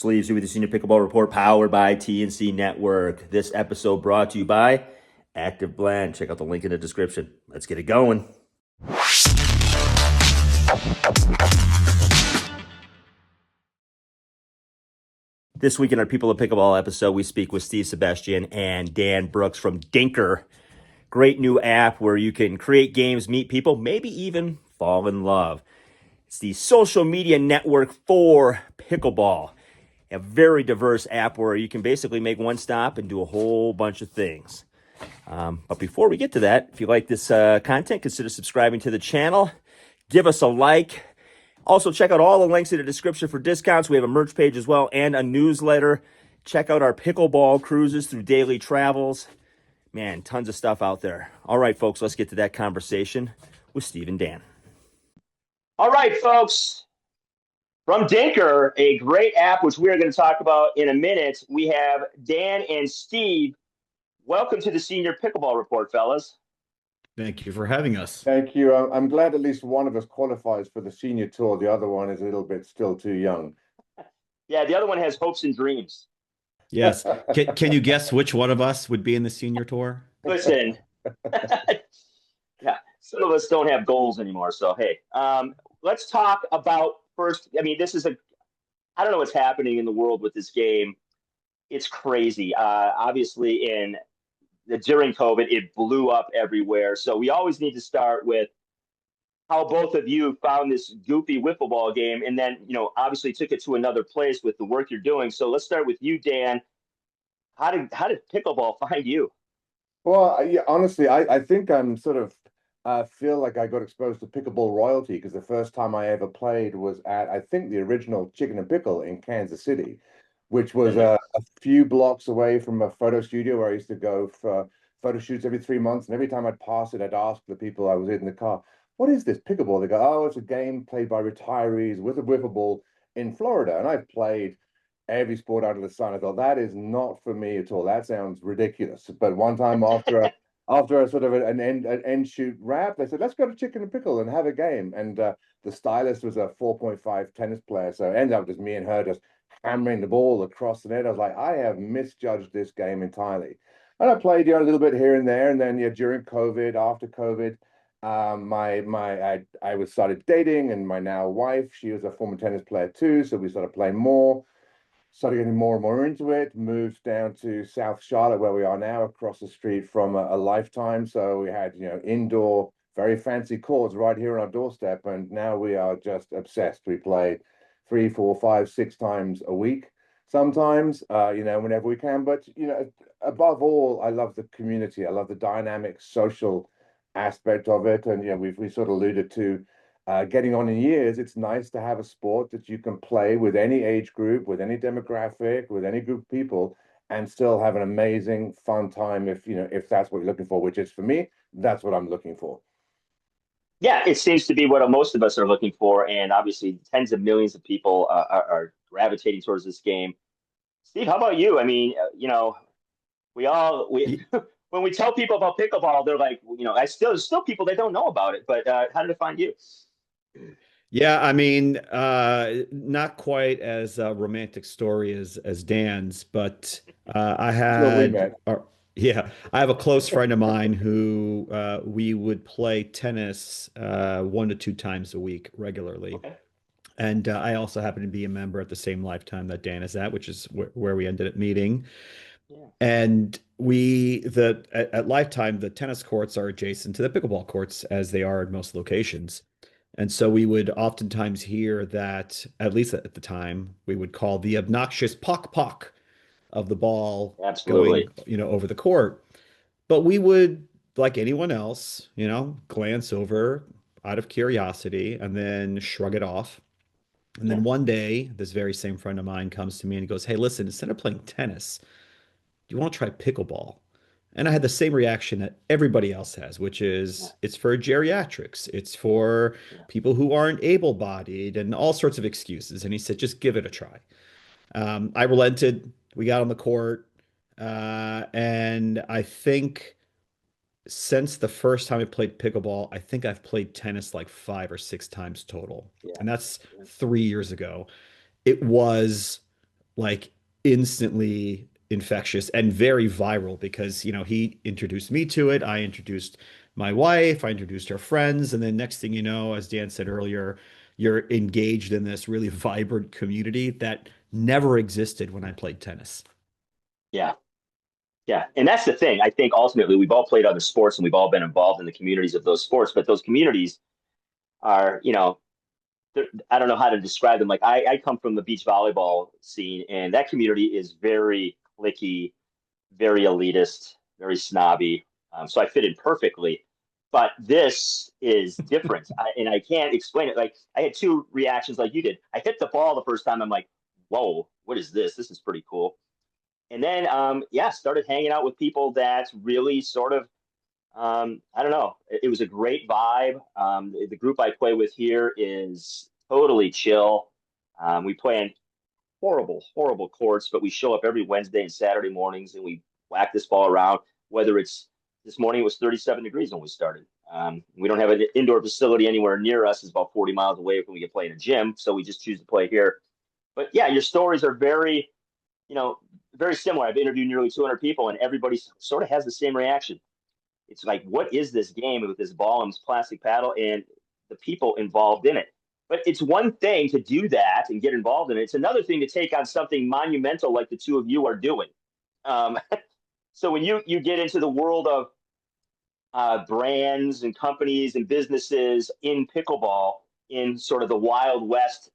Sleeves you with the Senior Pickleball Report powered by TNC Network. This episode brought to you by Active Blend. Check out the link in the description. Let's get it going. This week in our People of Pickleball episode, we speak with Steve Sebastian and Dan Brooks from DiNKR. Great new app where you can create games, meet people, maybe even fall in love. It's the social media network for pickleball. A very diverse app where you can basically make one stop and do a whole bunch of things. But before we get to that, if you like this content, consider subscribing to the channel. Give us a like. Also, check out all the links in the description for discounts. We have a merch page as well and a newsletter. Check out our Pickleball Cruises through Daily Travels. Man, tons of stuff out there. All right, folks, let's get to that conversation with Steve and Dan. All right, folks. From DiNKR, a great app, which we're going to talk about in a minute, we have Dan and Steve. Welcome to the Senior Pickleball Report, fellas. Thank you for having us. Thank you. I'm glad at least one of us qualifies for the senior tour. The other one is a little bit still too young. Yeah, the other one has hopes and dreams. Yes. Can you guess which one of us would be in the senior tour? Listen, yeah, some of us don't have goals anymore. So, hey, let's talk about first. I mean, I don't know what's happening in the world with this game. It's crazy. Obviously, during COVID, it blew up everywhere. So we always need to start with how both of you found this goofy wiffle ball game, and then, obviously took it to another place with the work you're doing. So let's start with you, Dan. How did pickleball find you? Well, yeah, honestly, I think I'm sort of feel like I got exposed to pickleball royalty because the first time I ever played was at, I think, the original Chicken and Pickle in Kansas City, which was a few blocks away from a photo studio where I used to go for photo shoots every 3 months. And every time I'd pass it, I'd ask the people I was in the car, what is this pickleball? They go, oh, it's a game played by retirees with a wiffle ball in Florida. And I've played every sport under the sun. I thought, that is not for me at all. That sounds ridiculous. But one time after a sort of an end shoot wrap, they said, let's go to Chicken and Pickle and have a game. And the stylist was a 4.5 tennis player. So it ended up just me and her just hammering the ball across the net. I was like, I have misjudged this game entirely. And I played a little bit here and there. And then during COVID, after COVID, I was started dating, and my now wife, she was a former tennis player too. So we started playing more, started getting more and more into it, moved down to South Charlotte, where we are now, across the street from a Lifetime. So we had, indoor, very fancy courts right here on our doorstep. And now we are just obsessed. We play 3, 4, 5, 6 times a week, sometimes, whenever we can. But, above all, I love the community. I love the dynamic social aspect of it. And, we sort of alluded to getting on in years. It's nice to have a sport that you can play with any age group, with any demographic, with any group of people, and still have an amazing, fun time if that's what you're looking for, which is, for me, that's what I'm looking for. Yeah, it seems to be what most of us are looking for, and obviously tens of millions of people are gravitating towards this game. Steve, how about you? I mean, we when we tell people about pickleball, they're like, there's still people that don't know about it. But how did it find you? Yeah, I mean, not quite as a romantic story as Dan's, but I had, I have a close friend of mine who we would play tennis 1 to 2 times a week regularly. Okay. And I also happen to be a member at the same Lifetime that Dan is at, which is where we ended up meeting. Yeah. And at Lifetime, the tennis courts are adjacent to the pickleball courts, as they are at most locations. And so we would oftentimes hear that, at least at the time, we would call the obnoxious pock of the ball Absolutely. going, over the court. But we would, like anyone else, glance over out of curiosity and then shrug it off. And then one day, this very same friend of mine comes to me and he goes, hey, listen, instead of playing tennis, do you want to try pickleball? And I had the same reaction that everybody else has, which is it's for geriatrics. It's for people who aren't able-bodied and all sorts of excuses. And he said, just give it a try. I relented. We got on the court. And I think since the first time I played pickleball, I think I've played tennis like 5 or 6 times total. Yeah. And that's 3 years ago. It was like instantly infectious and very viral because, he introduced me to it. I introduced my wife, I introduced her friends, and then next thing you know, as Dan said earlier, you're engaged in this really vibrant community that never existed when I played tennis. Yeah. Yeah. And that's the thing. I think ultimately we've all played other sports and we've all been involved in the communities of those sports, but those communities are, I don't know how to describe them. Like I come from the beach volleyball scene, and that community is very cliquey, very elitist, very snobby. So I fit in perfectly. But this is different, and I can't explain it. Like I had two reactions, like you did. I hit the ball the first time. I'm like, "Whoa, what is this? This is pretty cool." And then, yeah, started hanging out with people that really sort of I don't know. It was a great vibe. The group I play with here is totally chill. We play in horrible, horrible courts, but we show up every Wednesday and Saturday mornings and we whack this ball around. Whether it's this morning, it was 37 degrees when we started. We don't have an indoor facility anywhere near us. It's about 40 miles away from we can play in a gym. So we just choose to play here. But yeah, your stories are very, you know, very similar. I've interviewed nearly 200 people and everybody sort of has the same reaction. It's like, what is this game with this ball and this plastic paddle and the people involved in it? But it's one thing to do that and get involved in it. It's another thing to take on something monumental like the two of you are doing. Um, so when you get into the world of brands and companies and businesses in pickleball, in sort of the Wild West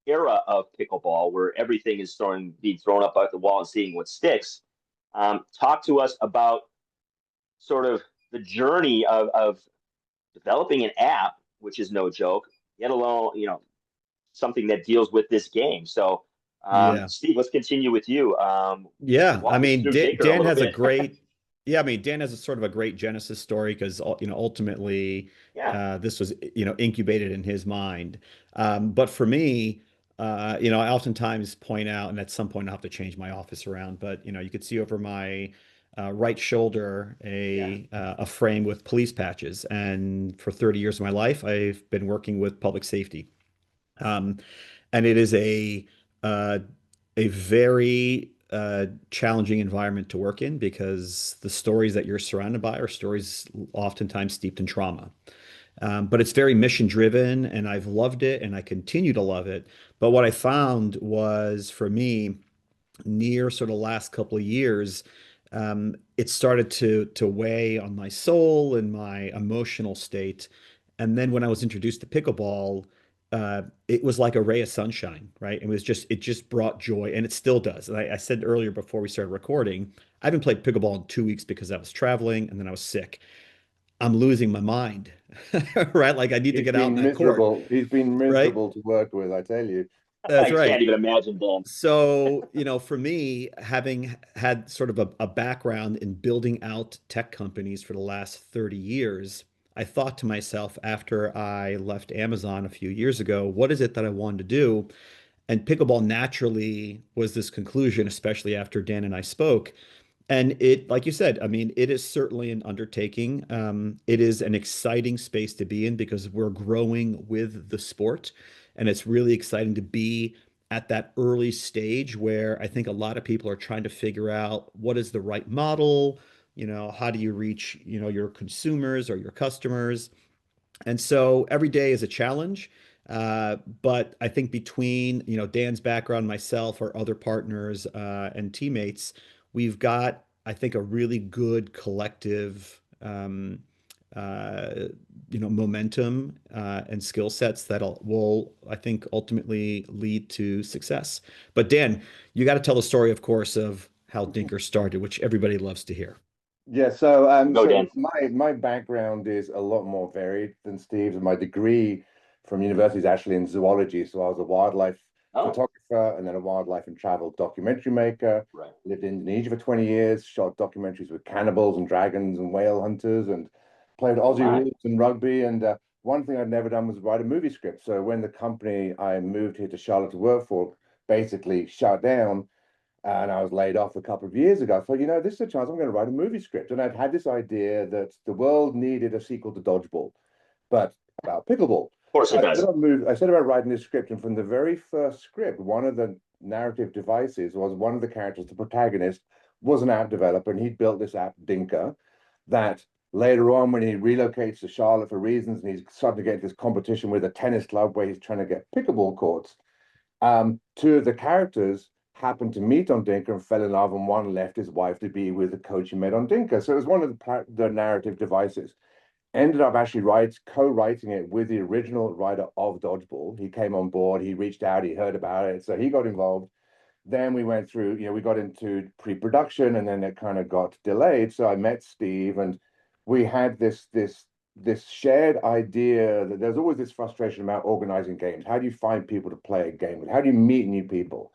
era of pickleball, where everything is being thrown up at the wall and seeing what sticks, talk to us about sort of the journey of developing an app, which is no joke, yet alone, something that deals with this game. So, Yeah. Steve, let's continue with you. Yeah, I Walk us mean, through DiNKR a Dan little has a bit. great, yeah, I mean, Dan has a sort of a great Genesis story because, ultimately, Yeah. this was, incubated in his mind. But for me, I oftentimes point out, and at some point I'll have to change my office around, but, you could see over my right shoulder Yeah. a frame with police patches. And for 30 years of my life, I've been working with public safety. Um, and it is uh, a very challenging environment to work in because the stories that you're surrounded by are stories oftentimes steeped in trauma. But it's very mission driven, and I've loved it, and I continue to love it. But what I found was for me, near sort of last couple of years, it started to weigh on my soul and my emotional state. And then when I was introduced to pickleball, it was like a ray of sunshine, right? It just brought joy, and it still does. And I said earlier before we started recording, I haven't played pickleball in 2 weeks because I was traveling and then I was sick. I'm losing my mind, right? Like I need to He's get out in been that court, miserable. He's been right? miserable to work with, I tell you. That's I can't right. even imagine, Dan. So, for me, having had sort of a background in building out tech companies for the last 30 years, I thought to myself after I left Amazon a few years ago, what is it that I wanted to do? And pickleball naturally was this conclusion, especially after Dan and I spoke. And it, like you said, I mean, it is certainly an undertaking. It is an exciting space to be in because we're growing with the sport. And it's really exciting to be at that early stage where I think a lot of people are trying to figure out what is the right model, how do you reach, your consumers or your customers. And so every day is a challenge. But I think between, Dan's background, myself, our other partners, and teammates, we've got, I think, a really good collective, uh, momentum, and skill sets that will, I think, ultimately lead to success. But Dan, you got to tell the story, of course, of how DiNKR started, which everybody loves to hear. Yeah, so Go, Dan. my background is a lot more varied than Steve's. My degree from university is actually in zoology, so I was a wildlife Oh, photographer and then a wildlife and travel documentary maker. right. Lived in Indonesia for 20 years, shot documentaries with cannibals and dragons and whale hunters, and played Oh, Aussie my. rules and rugby. And one thing I'd never done was write a movie script. So when the company I moved here to Charlotte to work for basically shut down, and I was laid off a couple of years ago. I thought, this is a chance I'm going to write a movie script. And I'd had this idea that the world needed a sequel to Dodgeball, but about pickleball. Of course So it does. I set about writing this script, and from the very first script, one of the narrative devices was one of the characters, the protagonist, was an app developer, and he'd built this app, DiNKR, that later on, when he relocates to Charlotte for reasons, and he's starting to get this competition with a tennis club where he's trying to get pickleball courts, two of the characters happened to meet on DiNKR and fell in love, and one left his wife to be with the coach he met on DiNKR. So it was one of the narrative devices. Ended up actually co-writing it with the original writer of Dodgeball. He came on board, he reached out, he heard about it, so he got involved. Then we went through, we got into pre-production, and then it kind of got delayed. So I met Steve, and we had this shared idea that there's always this frustration about organizing games. How do you find people to play a game with? How do you meet new people?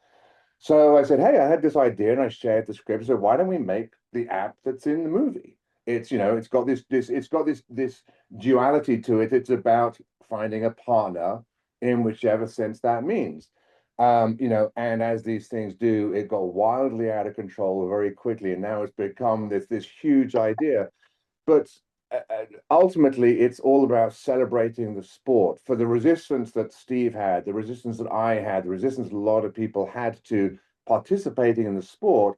So I said, hey, I had this idea, and I shared the script. So why don't we make the app that's in the movie? It's got this duality to it. It's about finding a partner in whichever sense that means. And as these things do, it got wildly out of control very quickly, and now it's become this huge idea. But ultimately, it's all about celebrating the sport. For the resistance that Steve had, the resistance that I had, the resistance a lot of people had to participating in the sport,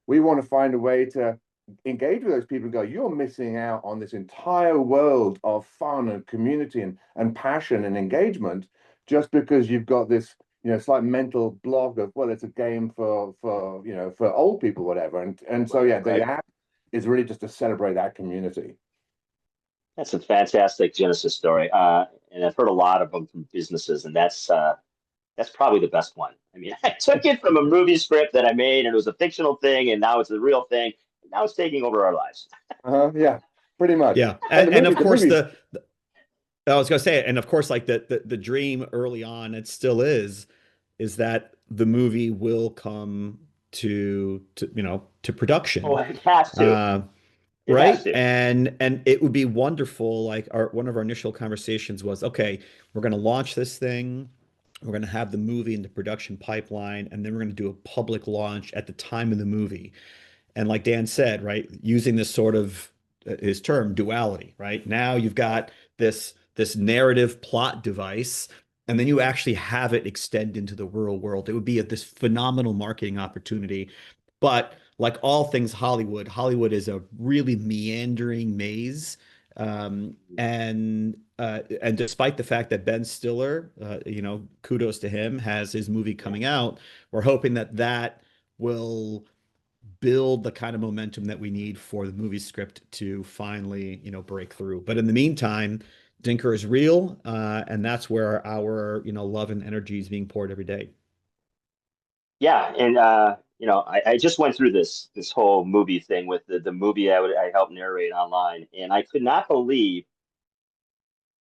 we want to find a way to engage with those people and go, you're missing out on this entire world of fun and community and passion and engagement just because you've got this, slight mental block of, well, it's a game for old people, whatever. And so yeah, the app is really just to celebrate that community. That's a fantastic Genesis story. And I've heard a lot of them from businesses, and that's probably the best one. I mean, I took it from a movie script that I made, and it was a fictional thing, and now it's a real thing. Now it's taking over our lives. Yeah, pretty much. Yeah. And And of course I was gonna say, and of course, like the dream early on, it still is that the movie will come to production. Oh, it has to. It has Right. to. And it would be wonderful. Like one of our initial conversations was, okay, we're going to launch this thing. We're going to have the movie in the production pipeline, and then we're going to do a public launch at the time of the movie. And like Dan said, right, using this sort of his term duality, right? Now you've got this narrative plot device, and then you actually have it extend into the real world. It would be this phenomenal marketing opportunity. But like all things Hollywood, Hollywood is a really meandering maze. And despite the fact that Ben Stiller, kudos to him, has his movie coming out, we're hoping that that will build the kind of momentum that we need for the movie script to finally, break through. But in the meantime, DiNKR is real, and that's where our, love and energy is being poured every day. Yeah, and I just went through this whole movie thing with the movie I helped narrate online, and I could not believe.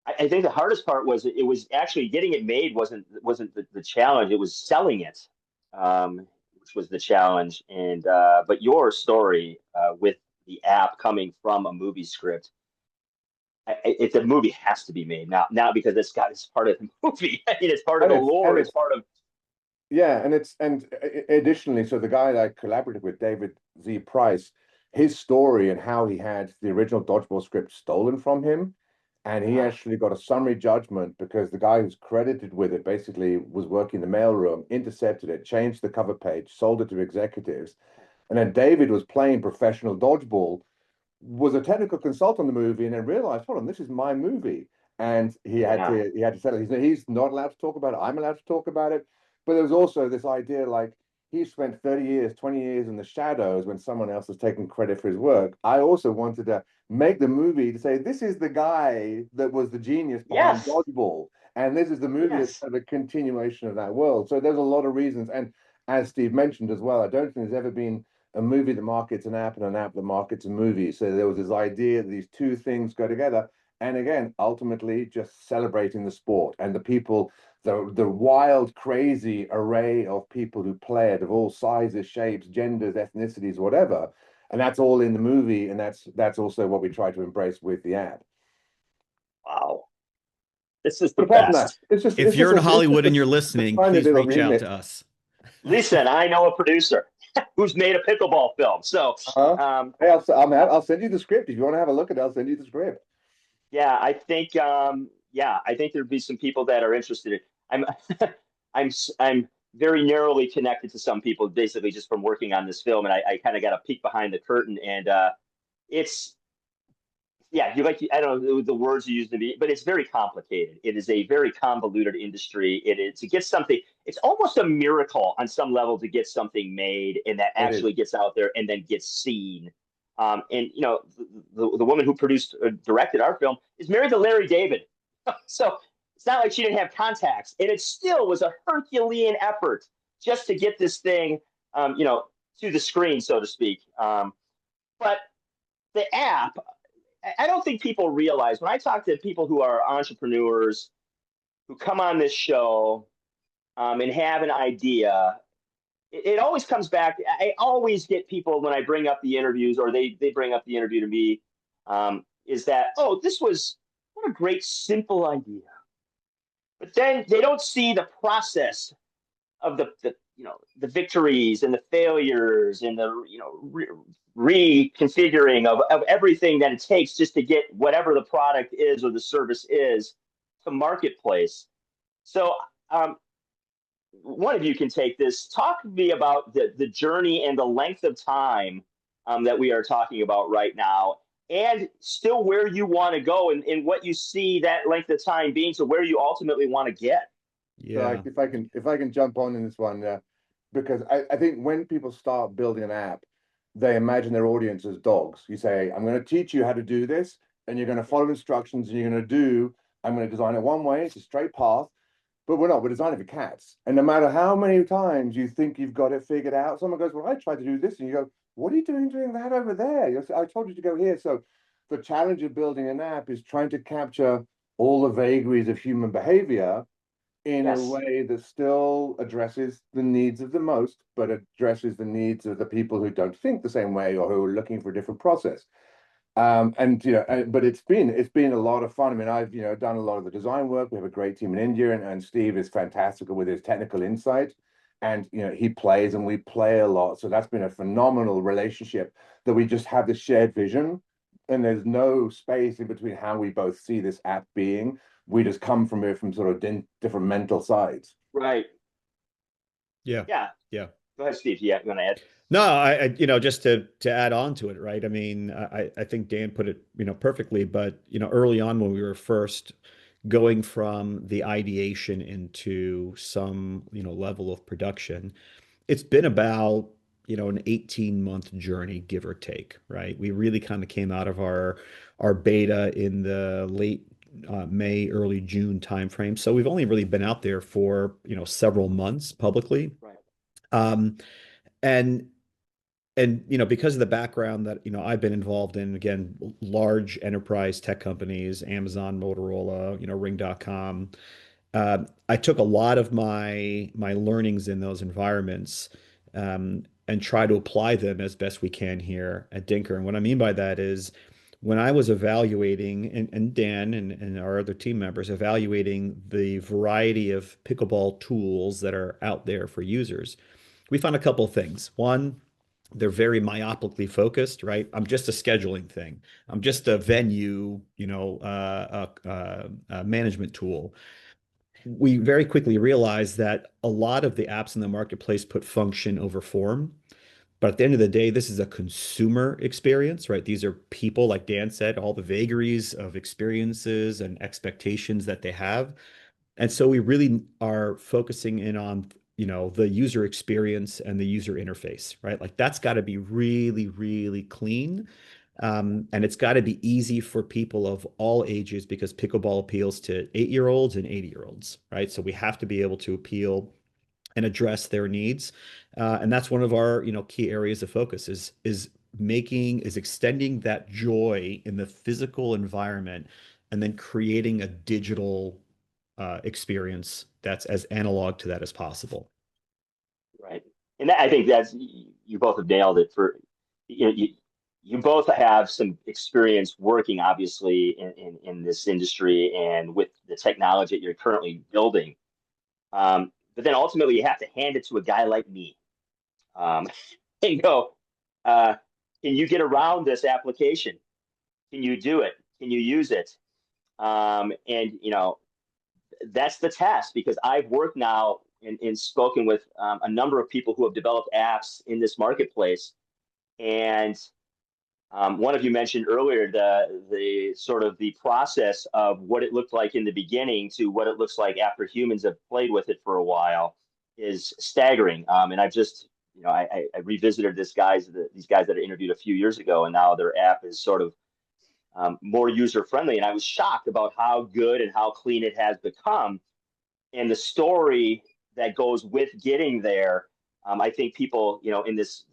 I think the hardest part was it was actually getting it made wasn't the challenge. It was selling it, which was the challenge. And but your story with the app coming from a movie script, the movie has to be made now because it's part of the movie. I mean, it's part of the lore. It's part of. Yeah, and additionally, so the guy that I collaborated with, David Z. Price, his story and how he had the original Dodgeball script stolen from him, and he actually got a summary judgment because the guy who's credited with it basically was working the mailroom, intercepted it, changed the cover page, sold it to executives, and then David was playing professional dodgeball, was a technical consultant on the movie, and then realized, hold on, this is my movie. And Yeah. he had to settle. He's not allowed to talk about it. I'm allowed to talk about it. But there was also this idea like he spent 30 years, 20 years in the shadows when someone else was taking credit for his work. I also wanted to make the movie to say this is the guy that was the genius behind Yes. Dodgeball. And this is the movie that's Yes. kind of a continuation of that world. So there's a lot of reasons. And as Steve mentioned as well, I don't think there's ever been a movie that markets an app and an app that markets a movie. So there was this idea that these two things go together. And again, ultimately, just celebrating the sport and the people, the wild, crazy array of people who play it of all sizes, shapes, genders, ethnicities, whatever. And that's all in the movie. And that's also what we try to embrace with the app. Wow. This is the But apart from that, best. If you're in Hollywood and you're listening, tiny please little reach out remix. to us. Listen, I know a producer who's made a pickleball film. So, Hey, I'll send you the script if you want to have a look at it. I'll send you the script. yeah, I think there'd be some people that are interested. I'm, I'm very narrowly connected to some people, basically just from working on this film, and I kind of got a peek behind the curtain, and it's yeah, you like I don't know the words you used to be, but it's very complicated. It is a very convoluted industry. It is to get something. It's almost a miracle on some level to get something made and that It is. actually gets out there and then gets seen. And you know, the woman who produced directed our film is married to Larry David, so it's not like she didn't have contacts, and it still was a Herculean effort just to get this thing, you know, to the screen, so to speak. But the app, I don't think people realize when I talk to people who are entrepreneurs who come on this show and have an idea, it always comes back. I always get people when I bring up the interviews or they bring up the interview to me, is that, oh, this was what a great, simple idea. But then they don't see the process of the you know the victories and the failures and the you know reconfiguring of everything that it takes just to get whatever the product is or the service is to marketplace. So one of you can take this. Talk to me about the journey and the length of time that we are talking about right now, and still where you want to go and what you see that length of time being to where you ultimately want to get. So Yeah. if I can jump on in this one, because I think when people start building an app, they imagine their audience as dogs. You say, I'm going to teach you how to do this, and you're going to follow instructions, and you're going to do, I'm going to design it one way, it's a straight path, but we're not, we're designing for cats. And no matter how many times you think you've got it figured out, someone goes, well, I tried to do this, and you go, what are you doing that over there? I told you to go here. So the challenge of building an app is trying to capture all the vagaries of human behavior in a Yes. way that still addresses the needs of the most, but addresses the needs of the people who don't think the same way or who are looking for a different process. And you know, but it's been a lot of fun. I mean, I've done a lot of the design work. We have a great team in India, and Steve is fantastic with his technical insight. And he plays and we play a lot. So that's been a phenomenal relationship that we just have this shared vision, and there's no space in between how we both see this app being. We just come from it from sort of different mental sides. Right. Yeah. Yeah. Yeah. Go ahead, Steve. Yeah, you want to add? No, just to add on to it, right? I mean, I think Dan put it, perfectly, but early on when we were first going from the ideation into some, level of production, it's been about, an 18-month journey, give or take, right? We really kind of came out of our beta in the late May, early June timeframe. So we've only really been out there for, several months publicly. Right. Um, and because of the background that I've been involved in, again, large enterprise tech companies, Amazon, Motorola, Ring.com, I took a lot of my learnings in those environments, and try to apply them as best we can here at DiNKR. And what I mean by that is when I was evaluating, and Dan and our other team members evaluating the variety of pickleball tools that are out there for users, we found a couple of things. One, they're very myopically focused, right? I'm just a scheduling thing. I'm just a venue, management tool. We very quickly realized that a lot of the apps in the marketplace put function over form. But at the end of the day, this is a consumer experience, right? These are people, like Dan said, all the vagaries of experiences and expectations that they have. And so we really are focusing in on, the user experience and the user interface, right? Like that's got to be really, really clean. And it's got to be easy for people of all ages because pickleball appeals to 8-year-olds and 80-year-olds, right? So we have to be able to appeal and address their needs. And that's one of our, key areas of focus is extending that joy in the physical environment and then creating a digital experience that's as analog to that as possible. Right. And I think that's you both have nailed it. For you both have some experience working obviously in this industry and with the technology that you're currently building. But then ultimately you have to hand it to a guy like me, and go, can you get around this application? Can you do it? Can you use it? And that's the test because I've worked now and spoken with a number of people who have developed apps in this marketplace. And one of you mentioned earlier the sort of the process of what it looked like in the beginning to what it looks like after humans have played with it for a while is staggering. And I've just, I revisited these guys that I interviewed a few years ago, and now their app is sort of more user friendly. And I was shocked about how good and how clean it has become, and the story that goes with getting there. I think people, in this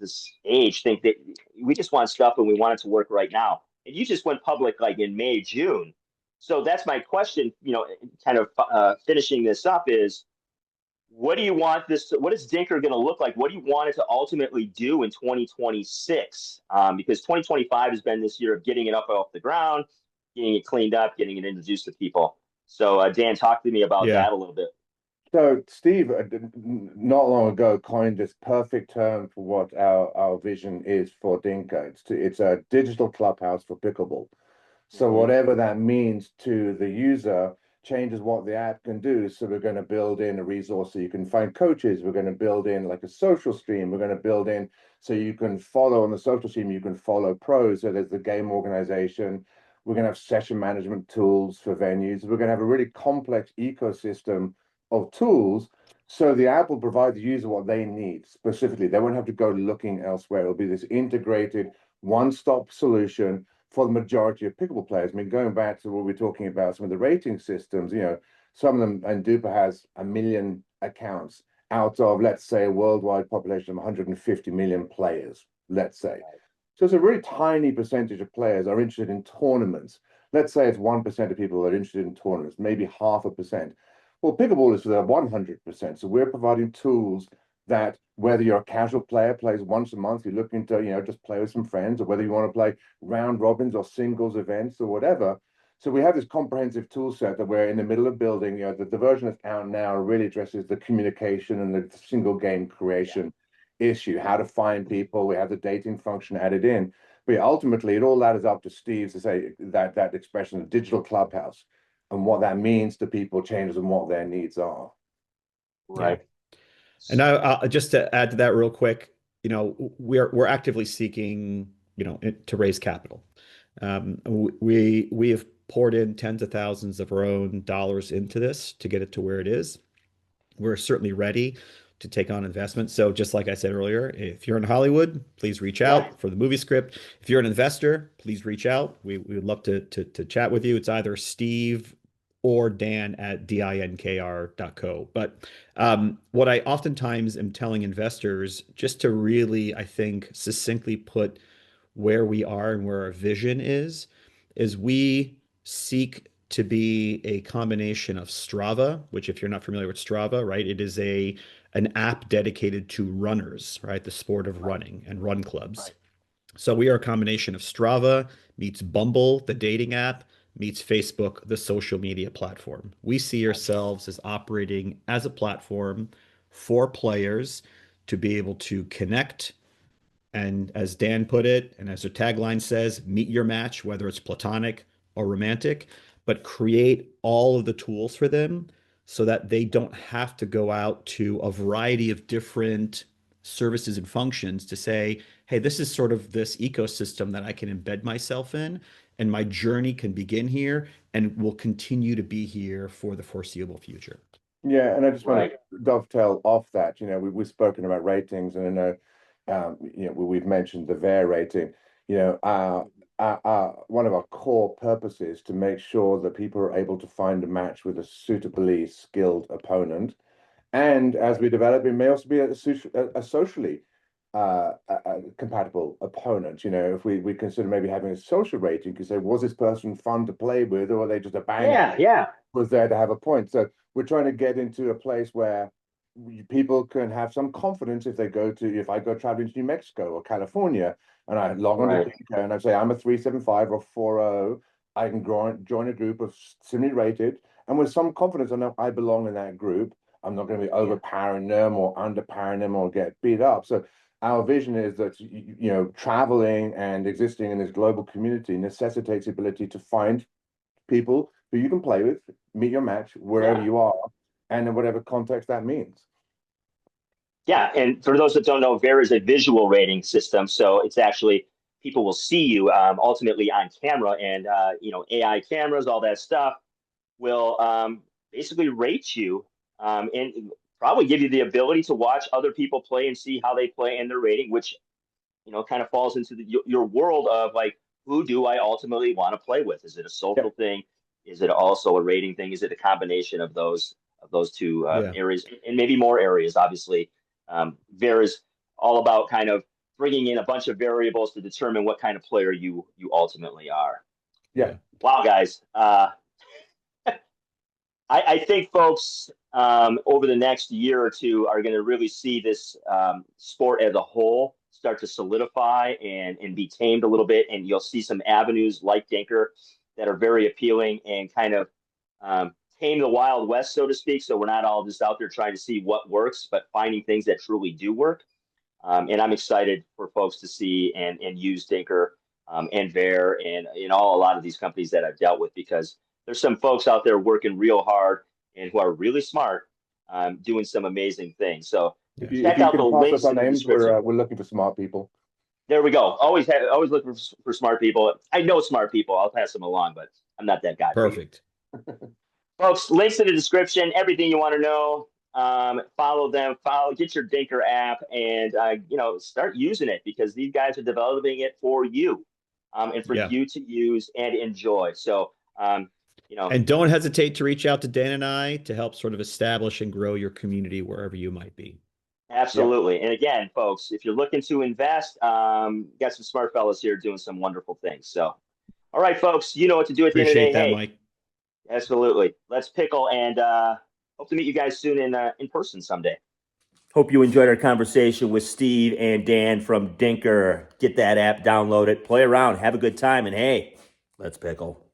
age, think that we just want stuff and we want it to work right now. And you just went public like in May, June. So that's my question. Kind of finishing this up is, what do you want this? What is DiNKR going to look like? What do you want it to ultimately do in 2026? Because 2025 has been this year of getting it up off the ground, getting it cleaned up, getting it introduced to people. So Dan, talk to me about that a little bit. So Steve, not long ago, coined this perfect term for what our vision is for DiNKR. It's a digital clubhouse for pickleball. So whatever that means to the user changes what the app can do. So we're going to build in a resource so you can find coaches. We're going to build in like a social stream. We're going to build in so you can follow on the social stream, you can follow pros. So there's the game organization. We're going to have session management tools for venues. We're going to have a really complex ecosystem of tools. So the app will provide the user what they need specifically. They won't have to go looking elsewhere. It'll be this integrated one-stop solution for the majority of pickleball players. I mean, going back to what we're talking about, some of the rating systems, some of them, and Duper has 1 million accounts out of, let's say, a worldwide population of 150 million players, let's say. So it's a really tiny percentage of players are interested in tournaments. Let's say it's 1% of people that are interested in tournaments, maybe 0.5%. Well, pickleball is for the 100%. So we're providing tools that whether you're a casual player, plays once a month, you're looking to, just play with some friends, or whether you want to play round robins or singles events or whatever. So we have this comprehensive tool set that we're in the middle of building. The version that's out now really addresses the communication and the single game creation issue, how to find people. We have the dating function added in. But ultimately, it all ladders up to Steve to say that expression of digital clubhouse and what that means to people changes and what their needs are. Right. And I just to add to that real quick, we're actively seeking, to raise capital. We have poured in tens of thousands of our own dollars into this to get it to where it is. We're certainly ready to take on investment. So just like I said earlier, if you're in Hollywood, please reach out for the movie script. If you're an investor, please reach out. We would love to chat with you. It's either Steve or Dan at DiNKR.co. But what I oftentimes am telling investors, just to really, I think, succinctly put where we are and where our vision is we seek to be a combination of Strava, which if you're not familiar with Strava, right, it is an app dedicated to runners, right, the sport of running and run clubs. So we are a combination of Strava meets Bumble, the dating app, meets Facebook, the social media platform. We see ourselves as operating as a platform for players to be able to connect, and as Dan put it, and as their tagline says, meet your match, whether it's platonic or romantic, but create all of the tools for them so that they don't have to go out to a variety of different services and functions to say, hey, this is sort of this ecosystem that I can embed myself in, and my journey can begin here and will continue to be here for the foreseeable future. Yeah, and I just want to dovetail off that. We've spoken about ratings, and I know, we've mentioned the VAIR rating. One of our core purposes to make sure that people are able to find a match with a suitably skilled opponent, and as we develop, it may also be a socially compatible opponent. If we consider maybe having a social rating, you could say, was this person fun to play with, or are they just a banger? Was there to have a point? So we're trying to get into a place where people can have some confidence if I go traveling to New Mexico or California and I log on to DiNKR and I say I'm a 375 or 40, I can join a group of similarly rated, and with some confidence I know I belong in that group. I'm not going to be overpowering them or underpowering them or get beat up. So our vision is that traveling and existing in this global community necessitates the ability to find people who you can play with, meet your match wherever you are, and in whatever context that means. Yeah, and for those that don't know, VAIR is a visual rating system, so it's actually people will see you ultimately on camera, and AI cameras, all that stuff will basically rate you and probably give you the ability to watch other people play and see how they play and their rating, which kind of falls into your world of like, who do I ultimately want to play with? Is it a social thing? Is it also a rating thing? Is it a combination of those two Yeah. areas and maybe more areas? Obviously, VAIR is all about kind of bringing in a bunch of variables to determine what kind of player you ultimately are. Yeah. Wow, guys. I think folks over the next year or two are going to really see this sport as a whole start to solidify and be tamed a little bit. And you'll see some avenues like DiNKR that are very appealing and kind of tame the Wild West, so to speak. So we're not all just out there trying to see what works, but finding things that truly do work. And I'm excited for folks to see and use DiNKR and VAIR and a lot of these companies that I've dealt with, because there's some folks out there working real hard and who are really smart, doing some amazing things. So If check you out the can pass links us our in the names, description. we're looking for smart people. There we go. Always look for smart people. I know smart people. I'll pass them along, but I'm not that guy. Perfect. Folks, links in the description. Everything you want to know. Follow them. Get your DiNKR app, and start using it, because these guys are developing it for you, and for you to use and enjoy. So, and don't hesitate to reach out to Dan and I to help sort of establish and grow your community wherever you might be. Absolutely. Yep. And again, folks, if you're looking to invest, got some smart fellows here doing some wonderful things. So, all right, folks, you know what to do at the end of the day. Appreciate that, hey, Mike. Absolutely. Let's pickle, and hope to meet you guys soon in person someday. Hope you enjoyed our conversation with Steve and Dan from DiNKR. Get that app, download it, play around, have a good time, and hey, let's pickle.